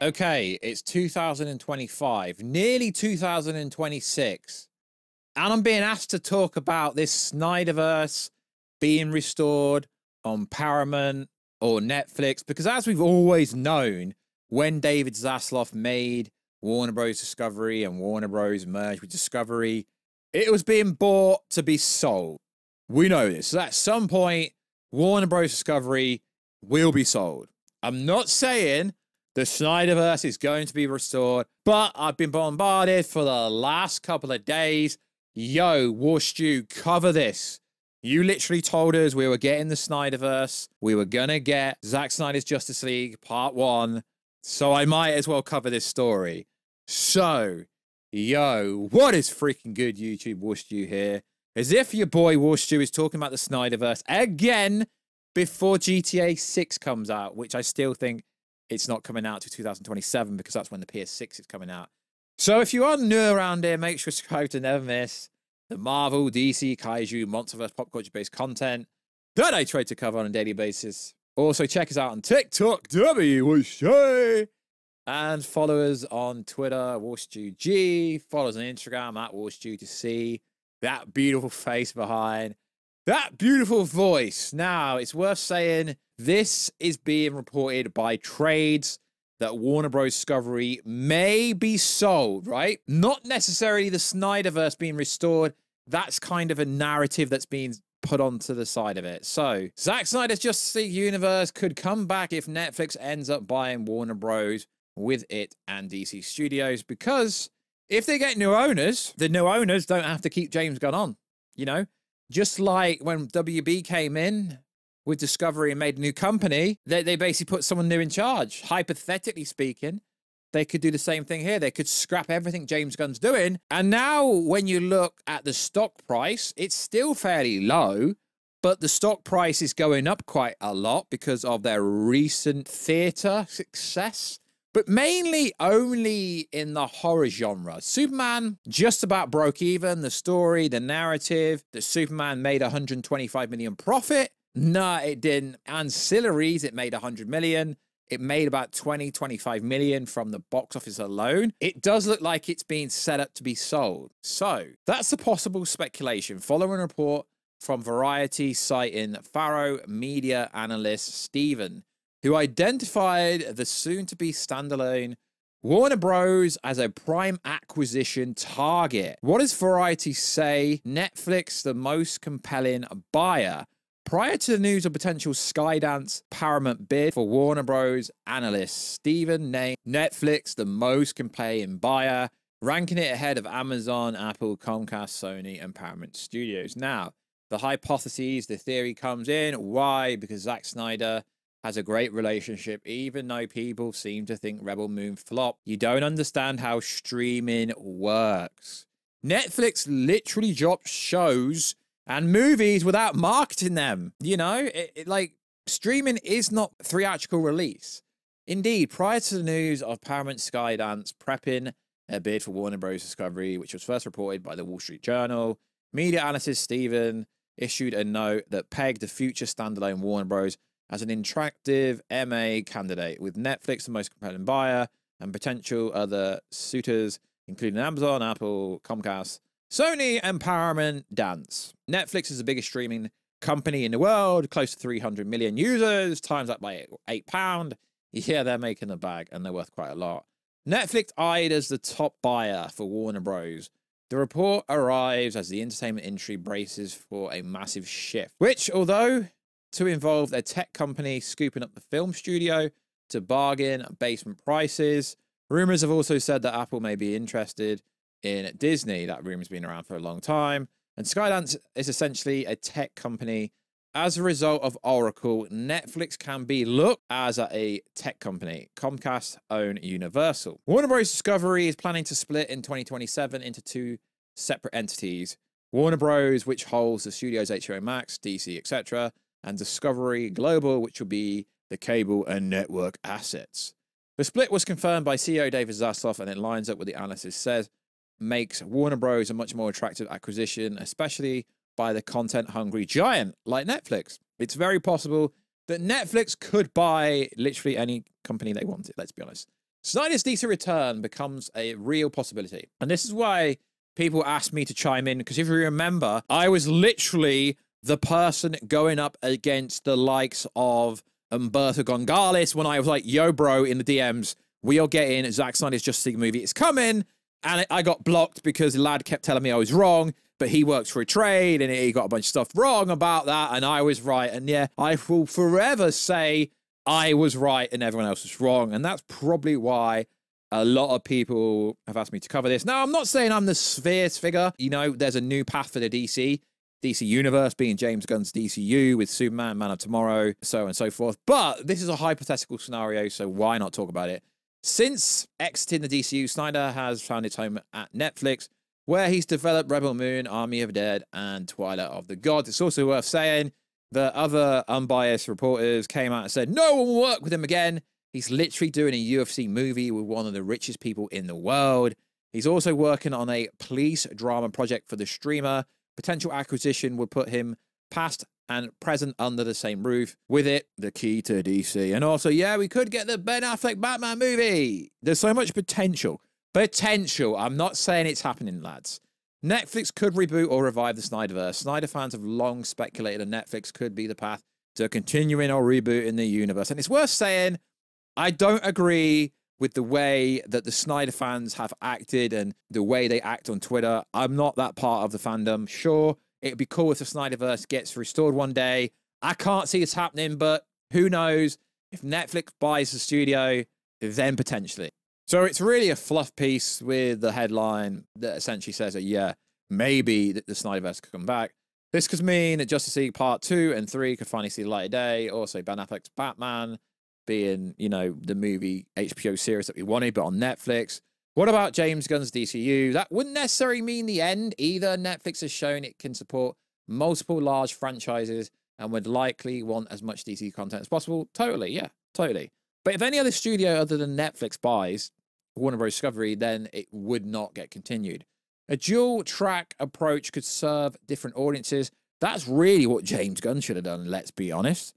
Okay, it's 2025, nearly 2026, and I'm being asked to talk about this SnyderVerse being restored on Paramount or Netflix, because as we've always known, when David Zaslav made Warner Bros. Discovery and Warner Bros. Merged with Discovery, it was being bought to be sold. We know this. So at some point, Warner Bros. Discovery will be sold. I'm not saying the SnyderVerse is going to be restored, but I've been bombarded for the last couple of days. Yo, War Stew, cover this. You literally told us we were getting the SnyderVerse. We were going to get Zack Snyder's Justice League Part 1. So I might as well cover this story. So, yo, what is freaking good, YouTube? War Stew here. As if your boy War Stew is talking about the SnyderVerse again before GTA 6 comes out, which I still think it's not coming out to 2027 because that's when the PS6 is coming out. So if you are new around here, make sure to subscribe to never miss the Marvel, DC, Kaiju, Monsterverse, pop culture-based content that I try to cover on a daily basis. Also, check us out on TikTok, and follow us on Twitter, WarStewG. Follow us on Instagram, @WarStew, to see that beautiful face behind that beautiful voice. Now, it's worth saying this is being reported by trades that Warner Bros. Discovery may be sold, right? Not necessarily the SnyderVerse being restored. That's kind of a narrative that's being put onto the side of it. So, Zack Snyder's Justice League universe could come back if Netflix ends up buying Warner Bros. With it and DC Studios, because if they get new owners, the new owners don't have to keep James Gunn on, you know? Just like when WB came in with Discovery and made a new company, they basically put someone new in charge. Hypothetically speaking, they could do the same thing here. They could scrap everything James Gunn's doing. And now when you look at the stock price, it's still fairly low, but the stock price is going up quite a lot because of their recent theater success. But mainly only in the horror genre. Superman just about broke even. The story, the narrative, that Superman made 125 million profit. No, it didn't. Ancillaries, it made 100 million. It made about 25 million from the box office alone. It does look like it's being set up to be sold. So that's a possible speculation. Following a report from Variety citing Faro media analyst Steven, who identified the soon-to-be standalone Warner Bros. As a prime acquisition target. What does Variety say? Netflix, the most compelling buyer. Prior to the news of potential Skydance Paramount bid for Warner Bros., analyst Steven named Netflix the most compelling buyer, ranking it ahead of Amazon, Apple, Comcast, Sony, and Paramount Studios. Now, the hypotheses, the theory comes in. Why? Because Zack Snyder has a great relationship, even though people seem to think Rebel Moon flopped. You don't understand how streaming works. Netflix literally drops shows and movies without marketing them. You know, like, streaming is not theatrical release. Indeed, prior to the news of Paramount Skydance prepping a bid for Warner Bros. Discovery, which was first reported by the Wall Street Journal, media analyst Steven issued a note that pegged the future standalone Warner Bros. As an attractive MA candidate, with Netflix the most compelling buyer and potential other suitors, including Amazon, Apple, Comcast, Sony, and Paramount Dance. Netflix is the biggest streaming company in the world, close to 300 million users, times that by £8. Yeah, they're making a bag, and they're worth quite a lot. Netflix eyed as the top buyer for Warner Bros. The report arrives as the entertainment industry braces for a massive shift, which, although to involve a tech company scooping up the film studio to bargain basement prices. Rumors have also said that Apple may be interested in Disney. That rumor's been around for a long time. And Skydance is essentially a tech company. As a result of Oracle, Netflix can be looked as a tech company. Comcast own Universal. Warner Bros. Discovery is planning to split in 2027 into two separate entities. Warner Bros., which holds the studios HBO Max, DC, etc., and Discovery Global, which will be the cable and network assets. The split was confirmed by CEO David Zaslav, and it lines up with the analysis says, makes Warner Bros. A much more attractive acquisition, especially by the content-hungry giant like Netflix. It's very possible that Netflix could buy literally any company they wanted, let's be honest. Snyder's DC return becomes a real possibility. And this is why people asked me to chime in, because if you remember, I was literally the person going up against the likes of Umberto Gonzalez when I was like, yo, bro, in the DMs, we are getting Zack Snyder's Justice League movie. It's coming. And I got blocked because the lad kept telling me I was wrong, but he works for a trade and he got a bunch of stuff wrong about that. And I was right. And yeah, I will forever say I was right and everyone else was wrong. And that's probably why a lot of people have asked me to cover this. Now, I'm not saying I'm the Spheres figure. You know, there's a new path for the DC universe being James Gunn's DCU with Superman, Man of Tomorrow, so on and so forth. But this is a hypothetical scenario, so why not talk about it? Since exiting the DCU, Snyder has found his home at Netflix, where he's developed Rebel Moon, Army of the Dead, and Twilight of the Gods. It's also worth saying that other unbiased reporters came out and said no one will work with him again. He's literally doing a UFC movie with one of the richest people in the world. He's also working on a police drama project for the streamer. Potential acquisition would put him past and present under the same roof. With it, the key to DC. And also, yeah, we could get the Ben Affleck Batman movie. There's so much potential. Potential. I'm not saying it's happening, lads. Netflix could reboot or revive the Snyderverse. Snyder fans have long speculated that Netflix could be the path to continuing or rebooting the universe. And it's worth saying, I don't agree with the way that the Snyder fans have acted and the way they act on Twitter. I'm not that part of the fandom. Sure, it'd be cool if the Snyderverse gets restored one day. I can't see this happening, but who knows? If Netflix buys the studio, then potentially. So it's really a fluff piece with the headline that essentially says that, yeah, maybe the Snyderverse could come back. This could mean that Justice League Part 2 and 3 could finally see the light of day. Also, Ben Affleck's Batman being, you know, the movie HBO series that we wanted, but on Netflix. What about James Gunn's DCU? That wouldn't necessarily mean the end either. Netflix has shown it can support multiple large franchises and would likely want as much DC content as possible. Totally, yeah, totally. But if any other studio other than Netflix buys Warner Bros. Discovery, then it would not get continued. A dual-track approach could serve different audiences. That's really what James Gunn should have done, let's be honest.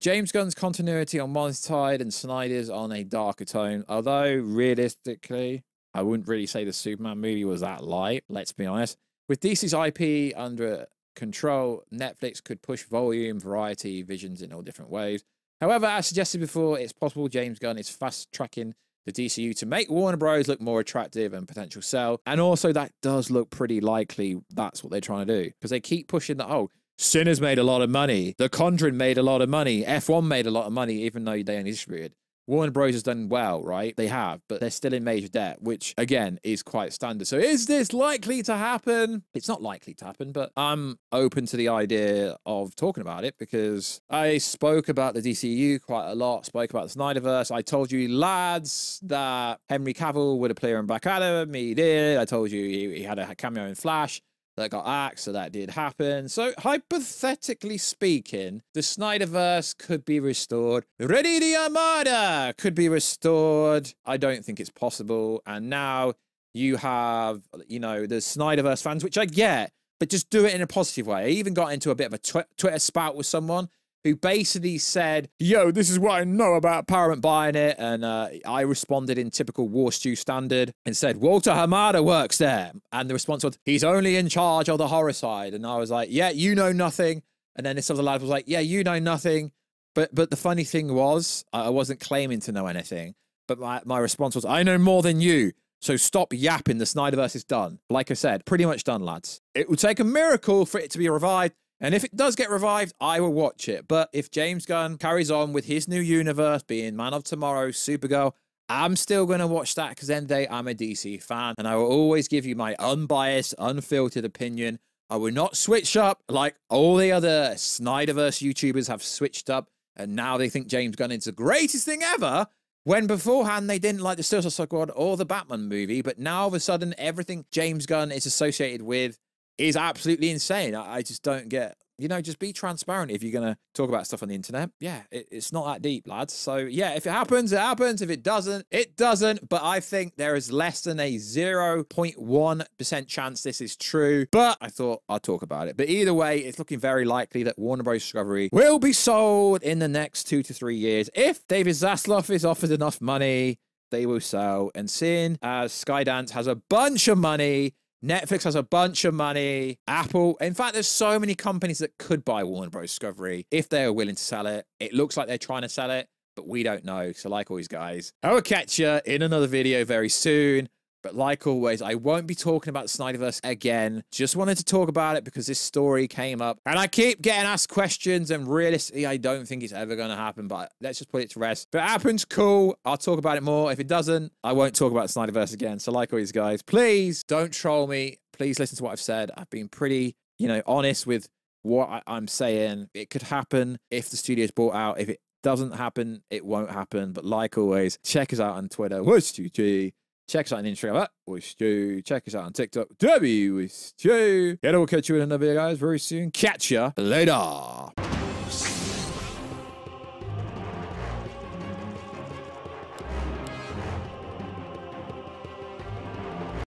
James Gunn's continuity on one side and Snyder's on a darker tone. Although, realistically, I wouldn't really say the Superman movie was that light, let's be honest. With DC's IP under control, Netflix could push volume, variety, visions in all different ways. However, as suggested before, it's possible James Gunn is fast-tracking the DCU to make Warner Bros. Look more attractive and potential sell. And also, that does look pretty likely that's what they're trying to do. Because they keep pushing that, oh, Sinners made a lot of money. The Conjuring made a lot of money. F1 made a lot of money, even though they only distributed. Warner Bros. Has done well, right? They have, but they're still in major debt, which, again, is quite standard. So is this likely to happen? It's not likely to happen, but I'm open to the idea of talking about it because I spoke about the DCU quite a lot, spoke about the Snyderverse. I told you, lads, that Henry Cavill would appear in Black Adam. He did. I told you he had a cameo in Flash. That got axed, so that did happen. So, hypothetically speaking, the Snyderverse could be restored. Ready the Armada could be restored. I don't think it's possible. And now you have, you know, the Snyderverse fans, which I get, but just do it in a positive way. I even got into a bit of a Twitter spout with someone who basically said, yo, this is what I know about Paramount buying it. And I responded in typical War Stew standard and said, Walter Hamada works there. And the response was, he's only in charge of the horror side. And I was like, yeah, you know nothing. And then this other lad was like, yeah, you know nothing. But the funny thing was, I wasn't claiming to know anything. But my response was, I know more than you. So stop yapping. The Snyderverse is done. Like I said, pretty much done, lads. It would take a miracle for it to be revived. And if it does get revived, I will watch it. But if James Gunn carries on with his new universe, being Man of Tomorrow, Supergirl, I'm still going to watch that because then I'm a DC fan. And I will always give you my unbiased, unfiltered opinion. I will not switch up like all the other Snyderverse YouTubers have switched up. And now they think James Gunn is the greatest thing ever. When beforehand, they didn't like the Suicide Squad or the Batman movie. But now, all of a sudden, everything James Gunn is associated with is absolutely insane. I just don't get, you know, just be transparent if you're going to talk about stuff on the internet. Yeah, it's not that deep, lads. So, yeah, if it happens, it happens. If it doesn't, it doesn't. But I think there is less than a 0.1% chance this is true. But I thought I'd talk about it. But either way, it's looking very likely that Warner Bros. Discovery will be sold in the next 2 to 3 years. If David Zaslav is offered enough money, they will sell. And seeing as Skydance has a bunch of money, Netflix has a bunch of money, Apple, in fact, there's so many companies that could buy Warner Bros. Discovery if they are willing to sell it. It looks like they're trying to sell it, but we don't know. So like always, guys, I will catch you in another video very soon. But like always, I won't be talking about SnyderVerse again. Just wanted to talk about it because this story came up. And I keep getting asked questions, and realistically, I don't think it's ever going to happen. But let's just put it to rest. If it happens, cool. I'll talk about it more. If it doesn't, I won't talk about SnyderVerse again. So like always, guys, please don't troll me. Please listen to what I've said. I've been pretty, honest with what I'm saying. It could happen if the studio's bought out. If it doesn't happen, it won't happen. But like always, check us out on Twitter. What'sTuG. Check us out on Instagram, @What'sTu. Check us out on TikTok, What'sTu. And I will catch you in another video, guys, very soon. Catch ya later.